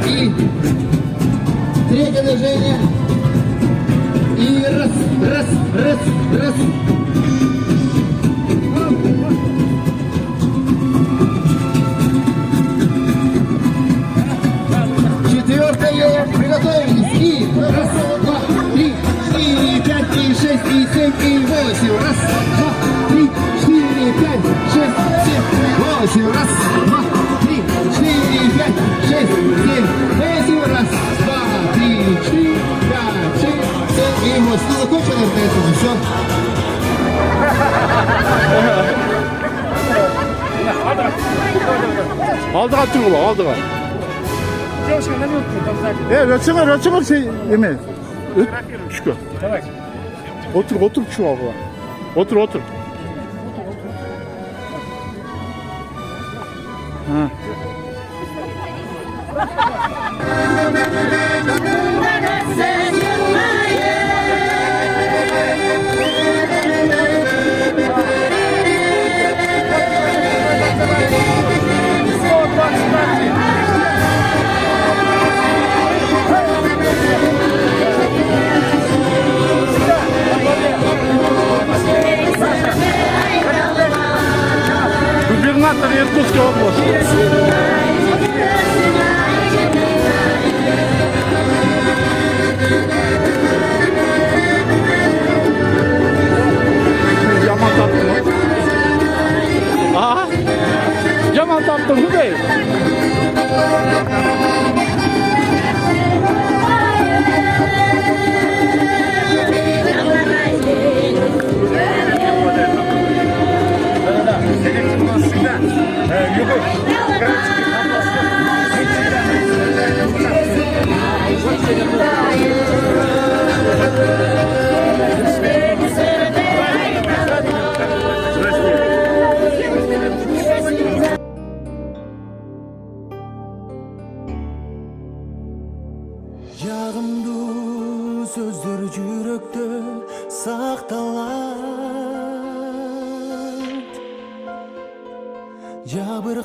И третье движение. И раз, раз, раз, раз. Четвертое. Приготовились. И раз, два, три, четыре, пять, и шесть, и семь, и восемь. Раз, два, три, четыре, пять, шесть, семь, восемь. Раз, два, три, четыре, пять, шесть, семь, восемь. Раз, два, три, четыре, пять, шесть, семь, и восемь. Ну, закончено на этом все. Алдыға тұрғыла, алдыға. Девушка, на минутку, там сзади. Рötçünger şey yemeği. Şükür. Давай. Otur şu abla. Otur. Ha. Губернатор Иркутской области. Yaman tattın. Aha. Yaman tattın bu değil. Yağımdı sözler yürekte saqtalar. Ya bir